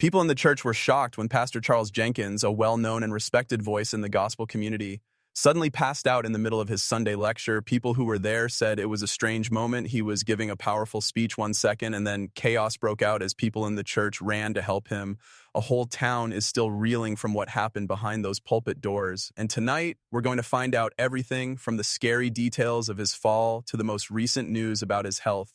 People in the church were shocked when Pastor Charles Jenkins, a well-known and respected voice in the gospel community, suddenly passed out in the middle of his Sunday lecture. People who were there said it was a strange moment. He was giving a powerful speech 1 second, and then chaos broke out as people in the church ran to help him. A whole town is still reeling from what happened behind those pulpit doors. And tonight, we're going to find out everything from the scary details of his fall to the most recent news about his health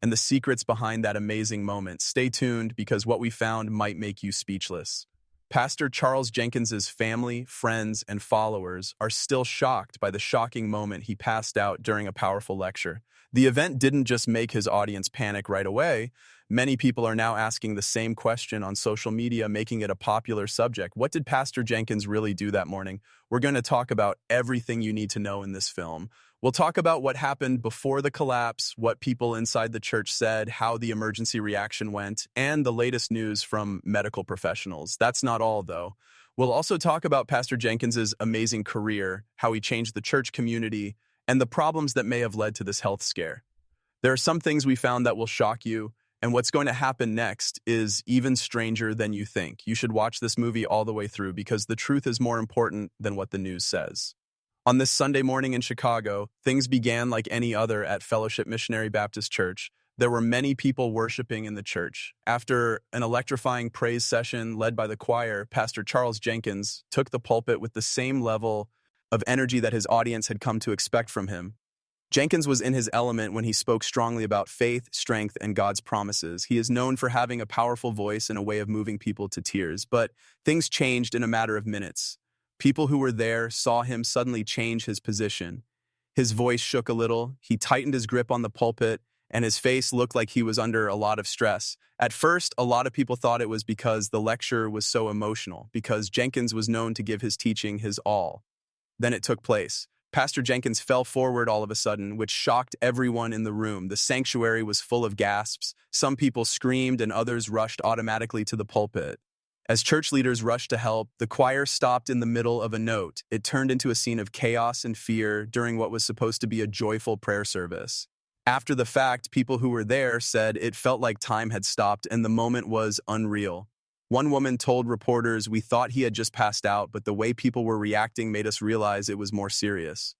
and the secrets behind that amazing moment. Stay tuned, because what we found might make you speechless. Pastor Charles Jenkins's family, friends, and followers are still shocked by the shocking moment he passed out during a powerful lecture. The event didn't just make his audience panic right away. Many people are now asking the same question on social media, making it a popular subject. What did Pastor Jenkins really do that morning? We're going to talk about everything you need to know in this film. We'll talk about what happened before the collapse, what people inside the church said, how the emergency reaction went, and the latest news from medical professionals. That's not all, though. We'll also talk about Pastor Jenkins's amazing career, how he changed the church community, and the problems that may have led to this health scare. There are some things we found that will shock you, and what's going to happen next is even stranger than you think. You should watch this movie all the way through, because the truth is more important than what the news says. On this Sunday morning in Chicago, things began like any other at Fellowship Missionary Baptist Church. There were many people worshiping in the church. After an electrifying praise session led by the choir, Pastor Charles Jenkins took the pulpit with the same level of energy that his audience had come to expect from him. Jenkins was in his element when he spoke strongly about faith, strength, and God's promises. He is known for having a powerful voice and a way of moving people to tears, but things changed in a matter of minutes. People who were there saw him suddenly change his position. His voice shook a little, he tightened his grip on the pulpit, and his face looked like he was under a lot of stress. At first, a lot of people thought it was because the lecture was so emotional, because Jenkins was known to give his teaching his all. Then it took place. Pastor Jenkins fell forward all of a sudden, which shocked everyone in the room. The sanctuary was full of gasps. Some people screamed and others rushed automatically to the pulpit. As church leaders rushed to help, the choir stopped in the middle of a note. It turned into a scene of chaos and fear during what was supposed to be a joyful prayer service. After the fact, people who were there said it felt like time had stopped and the moment was unreal. One woman told reporters, "We thought he had just passed out, but the way people were reacting made us realize it was more serious."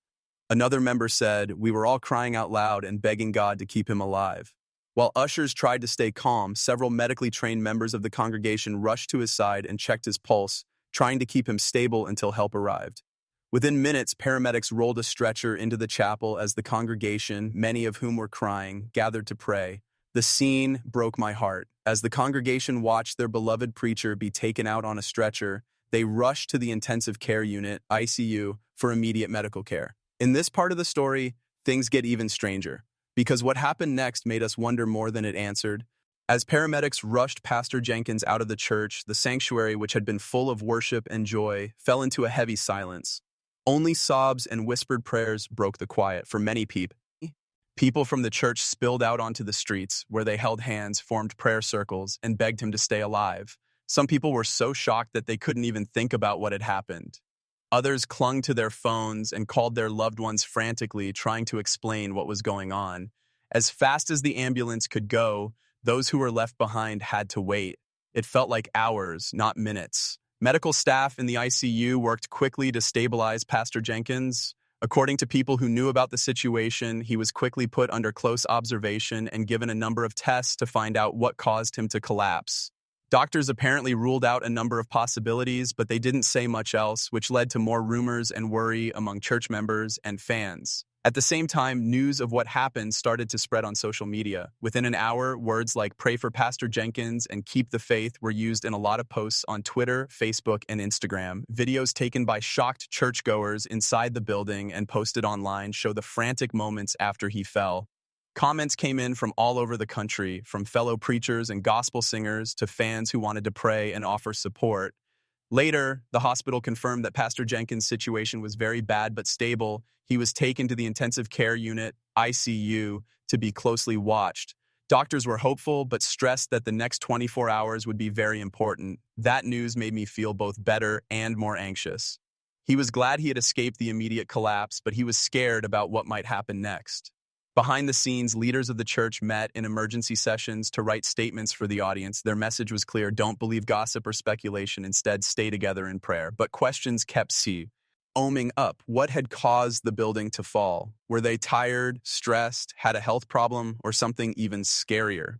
Another member said, "We were all crying out loud and begging God to keep him alive." While ushers tried to stay calm, several medically trained members of the congregation rushed to his side and checked his pulse, trying to keep him stable until help arrived. Within minutes, paramedics rolled a stretcher into the chapel as the congregation, many of whom were crying, gathered to pray. The scene broke my heart. As the congregation watched their beloved preacher be taken out on a stretcher, they rushed to the intensive care unit, ICU, for immediate medical care. In this part of the story, things get even stranger, because what happened next made us wonder more than it answered. As paramedics rushed Pastor Jenkins out of the church, the sanctuary, which had been full of worship and joy, fell into a heavy silence. Only sobs and whispered prayers broke the quiet for many people. People from the church spilled out onto the streets, where they held hands, formed prayer circles, and begged him to stay alive. Some people were so shocked that they couldn't even think about what had happened. Others clung to their phones and called their loved ones frantically, trying to explain what was going on. As fast as the ambulance could go, those who were left behind had to wait. It felt like hours, not minutes. Medical staff in the ICU worked quickly to stabilize Pastor Jenkins. According to people who knew about the situation, he was quickly put under close observation and given a number of tests to find out what caused him to collapse. Doctors apparently ruled out a number of possibilities, but they didn't say much else, which led to more rumors and worry among church members and fans. At the same time, news of what happened started to spread on social media. Within an hour, words like "pray for Pastor Jenkins" and "keep the faith" were used in a lot of posts on Twitter, Facebook, and Instagram. Videos taken by shocked churchgoers inside the building and posted online show the frantic moments after he fell. Comments came in from all over the country, from fellow preachers and gospel singers to fans who wanted to pray and offer support. Later, the hospital confirmed that Pastor Jenkins' situation was very bad but stable. He was taken to the intensive care unit, ICU, to be closely watched. Doctors were hopeful but stressed that the next 24 hours would be very important. That news made me feel both better and more anxious. He was glad he had escaped the immediate collapse, but he was scared about what might happen next. Behind the scenes, leaders of the church met in emergency sessions to write statements for the audience. Their message was clear: don't believe gossip or speculation, instead stay together in prayer. But questions kept oming up. What had caused the building to fall? Were they tired, stressed, had a health problem, or something even scarier?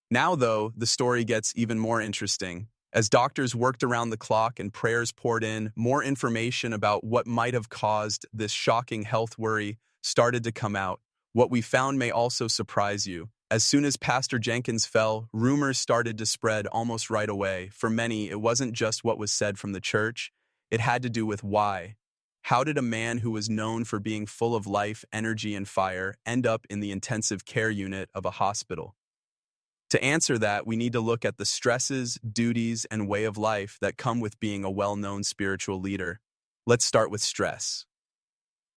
Now, though, the story gets even more interesting. As doctors worked around the clock and prayers poured in, more information about what might have caused this shocking health worry started to come out. What we found may also surprise you. As soon as Pastor Jenkins fell, rumors started to spread almost right away. For many, it wasn't just what was said from the church. It had to do with why. How did a man who was known for being full of life, energy, and fire end up in the intensive care unit of a hospital? To answer that, we need to look at the stresses, duties, and way of life that come with being a well-known spiritual leader. Let's start with stress.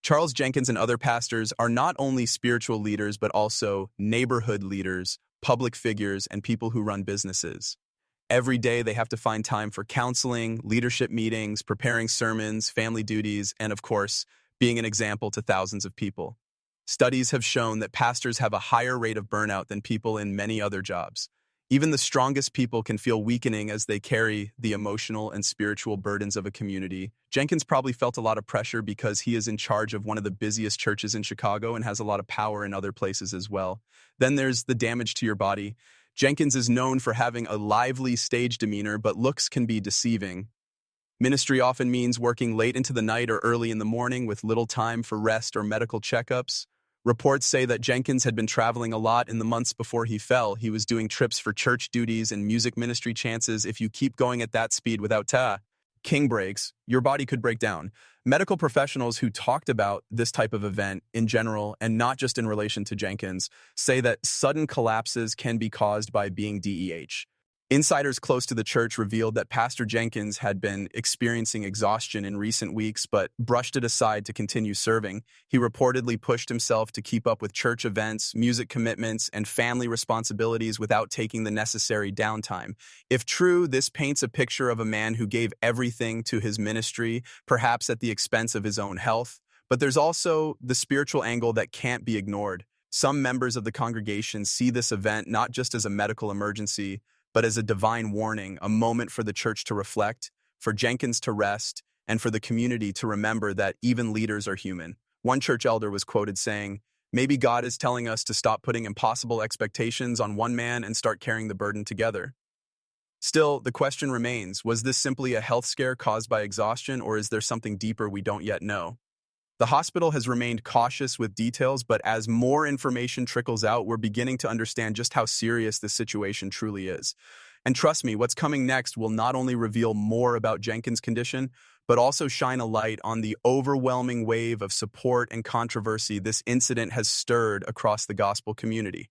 Charles Jenkins and other pastors are not only spiritual leaders, but also neighborhood leaders, public figures, and people who run businesses. Every day, they have to find time for counseling, leadership meetings, preparing sermons, family duties, and of course, being an example to thousands of people. Studies have shown that pastors have a higher rate of burnout than people in many other jobs. Even the strongest people can feel weakening as they carry the emotional and spiritual burdens of a community. Jenkins probably felt a lot of pressure because he is in charge of one of the busiest churches in Chicago and has a lot of power in other places as well. Then there's the damage to your body. Jenkins is known for having a lively stage demeanor, but looks can be deceiving. Ministry often means working late into the night or early in the morning with little time for rest or medical checkups. Reports say that Jenkins had been traveling a lot in the months before he fell. He was doing trips for church duties and music ministry chances. If you keep going at that speed without king breaks, your body could break down. Medical professionals who talked about this type of event in general, and not just in relation to Jenkins, say that sudden collapses can be caused by being DEH. Insiders close to the church revealed that Pastor Jenkins had been experiencing exhaustion in recent weeks, but brushed it aside to continue serving. He reportedly pushed himself to keep up with church events, music commitments, and family responsibilities without taking the necessary downtime. If true, this paints a picture of a man who gave everything to his ministry, perhaps at the expense of his own health. But there's also the spiritual angle that can't be ignored. Some members of the congregation see this event not just as a medical emergency, but as a divine warning, a moment for the church to reflect, for Jenkins to rest, and for the community to remember that even leaders are human. One church elder was quoted saying, "Maybe God is telling us to stop putting impossible expectations on one man and start carrying the burden together." Still, the question remains, was this simply a health scare caused by exhaustion, or is there something deeper we don't yet know? The hospital has remained cautious with details, but as more information trickles out, we're beginning to understand just how serious this situation truly is. And trust me, what's coming next will not only reveal more about Jenkins' condition, but also shine a light on the overwhelming wave of support and controversy this incident has stirred across the gospel community.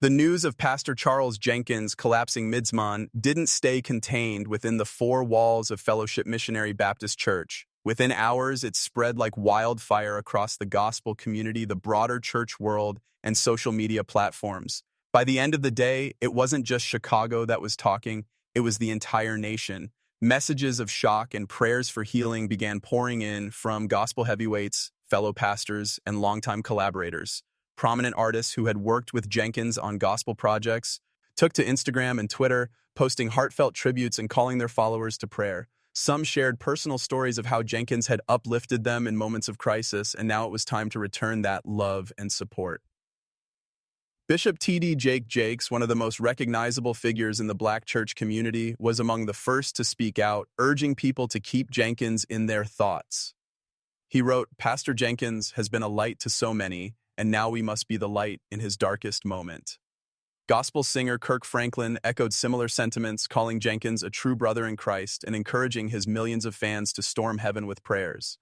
The news of Pastor Charles Jenkins collapsing midsman didn't stay contained within the four walls of Fellowship Missionary Baptist Church. Within hours, it spread like wildfire across the gospel community, the broader church world, and social media platforms. By the end of the day, it wasn't just Chicago that was talking, it was the entire nation. Messages of shock and prayers for healing began pouring in from gospel heavyweights, fellow pastors, and longtime collaborators. Prominent artists who had worked with Jenkins on gospel projects took to Instagram and Twitter, posting heartfelt tributes and calling their followers to prayer. Some shared personal stories of how Jenkins had uplifted them in moments of crisis, and now it was time to return that love and support. Bishop T.D. Jakes, one of the most recognizable figures in the Black church community, was among the first to speak out, urging people to keep Jenkins in their thoughts. He wrote, "Pastor Jenkins has been a light to so many, and now we must be the light in his darkest moment." Gospel singer Kirk Franklin echoed similar sentiments, calling Jenkins a true brother in Christ and encouraging his millions of fans to storm heaven with prayers.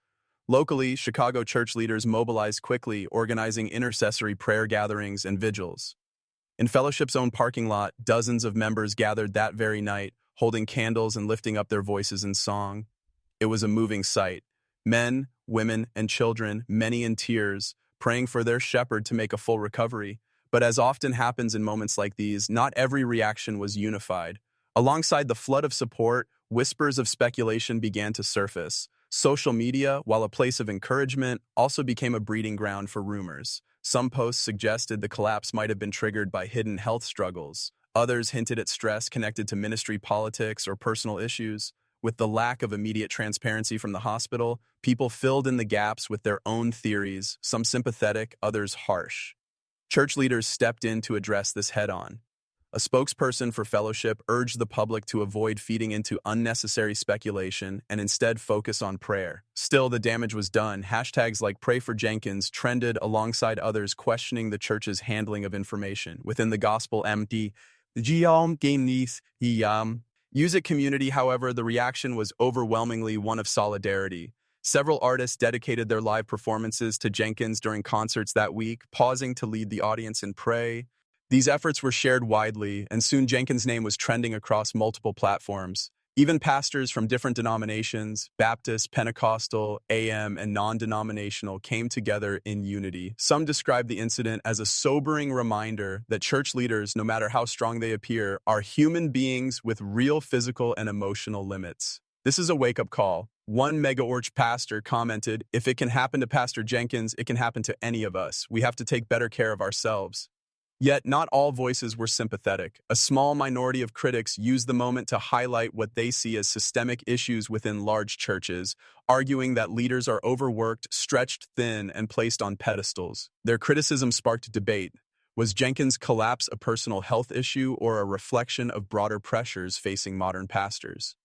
Locally, Chicago church leaders mobilized quickly, organizing intercessory prayer gatherings and vigils. In Fellowship's own parking lot, dozens of members gathered that very night, holding candles and lifting up their voices in song. It was a moving sight. Men, women, and children, many in tears, praying for their shepherd to make a full recovery. But as often happens in moments like these, not every reaction was unified. Alongside the flood of support, whispers of speculation began to surface. Social media, while a place of encouragement, also became a breeding ground for rumors. Some posts suggested the collapse might have been triggered by hidden health struggles. Others hinted at stress connected to ministry politics or personal issues. With the lack of immediate transparency from the hospital, people filled in the gaps with their own theories, some sympathetic, others harsh. Church leaders stepped in to address this head-on. A spokesperson for Fellowship urged the public to avoid feeding into unnecessary speculation and instead focus on prayer. Still, the damage was done. Hashtags like Pray for Jenkins trended alongside others questioning the church's handling of information. Within the gospel music community, however, the reaction was overwhelmingly one of solidarity. Several artists dedicated their live performances to Jenkins during concerts that week, pausing to lead the audience in prayer. These efforts were shared widely, and soon Jenkins' name was trending across multiple platforms. Even pastors from different denominations, Baptist, Pentecostal, AM, and non-denominational, came together in unity. Some described the incident as a sobering reminder that church leaders, no matter how strong they appear, are human beings with real physical and emotional limits. This is a wake-up call. One mega-orch pastor commented, "If it can happen to Pastor Jenkins, it can happen to any of us. We have to take better care of ourselves." Yet, not all voices were sympathetic. A small minority of critics used the moment to highlight what they see as systemic issues within large churches, arguing that leaders are overworked, stretched thin, and placed on pedestals. Their criticism sparked debate. Was Jenkins' collapse a personal health issue or a reflection of broader pressures facing modern pastors?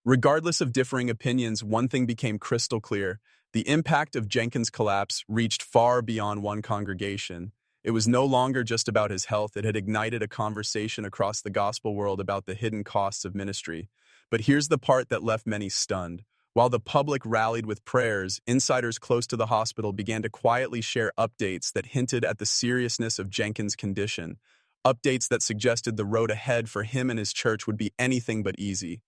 Regardless of differing opinions, one thing became crystal clear. The impact of Jenkins' collapse reached far beyond one congregation. It was no longer just about his health. It had ignited a conversation across the gospel world about the hidden costs of ministry. But here's the part that left many stunned. While the public rallied with prayers, insiders close to the hospital began to quietly share updates that hinted at the seriousness of Jenkins' condition. Updates that suggested the road ahead for him and his church would be anything but easy.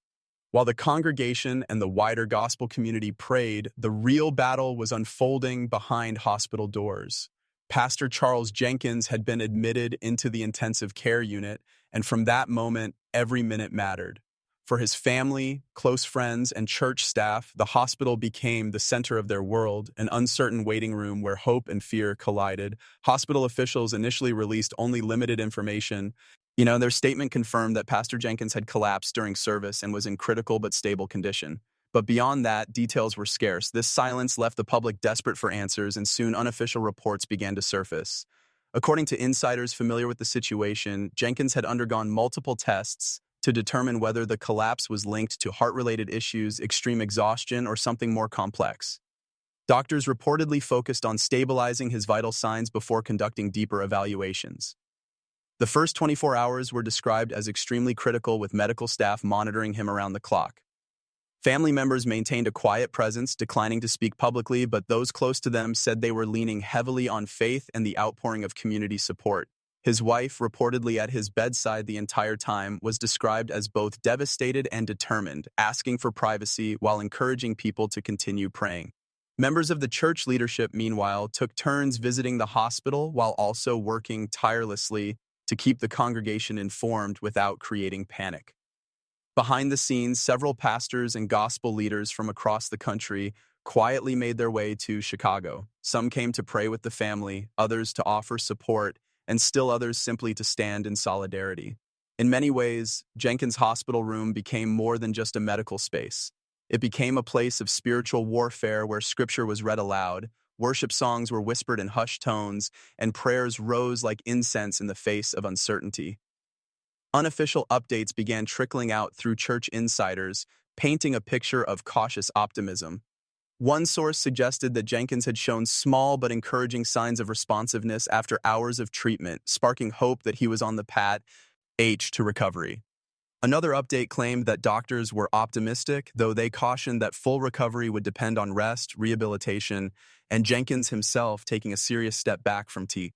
While the congregation and the wider gospel community prayed, the real battle was unfolding behind hospital doors. Pastor Charles Jenkins had been admitted into the intensive care unit, and from that moment, every minute mattered. For his family, close friends, and church staff, the hospital became the center of their world, an uncertain waiting room where hope and fear collided. Hospital officials initially released only limited information. Their statement confirmed that Pastor Jenkins had collapsed during service and was in critical but stable condition. But beyond that, details were scarce. This silence left the public desperate for answers, and soon unofficial reports began to surface. According to insiders familiar with the situation, Jenkins had undergone multiple tests to determine whether the collapse was linked to heart-related issues, extreme exhaustion, or something more complex. Doctors reportedly focused on stabilizing his vital signs before conducting deeper evaluations. The first 24 hours were described as extremely critical, with medical staff monitoring him around the clock. Family members maintained a quiet presence, declining to speak publicly, but those close to them said they were leaning heavily on faith and the outpouring of community support. His wife, reportedly at his bedside the entire time, was described as both devastated and determined, asking for privacy while encouraging people to continue praying. Members of the church leadership, meanwhile, took turns visiting the hospital while also working tirelessly to keep the congregation informed without creating panic. Behind the scenes, several pastors and gospel leaders from across the country quietly made their way to Chicago. Some came to pray with the family, others to offer support, and still others simply to stand in solidarity. In many ways, Jenkins' hospital room became more than just a medical space. It became a place of spiritual warfare where scripture was read aloud, worship songs were whispered in hushed tones, and prayers rose like incense in the face of uncertainty. Unofficial updates began trickling out through church insiders, painting a picture of cautious optimism. One source suggested that Jenkins had shown small but encouraging signs of responsiveness after hours of treatment, sparking hope that he was on the path to recovery. Another update claimed that doctors were optimistic, though they cautioned that full recovery would depend on rest, rehabilitation, and Jenkins himself taking a serious step back from T.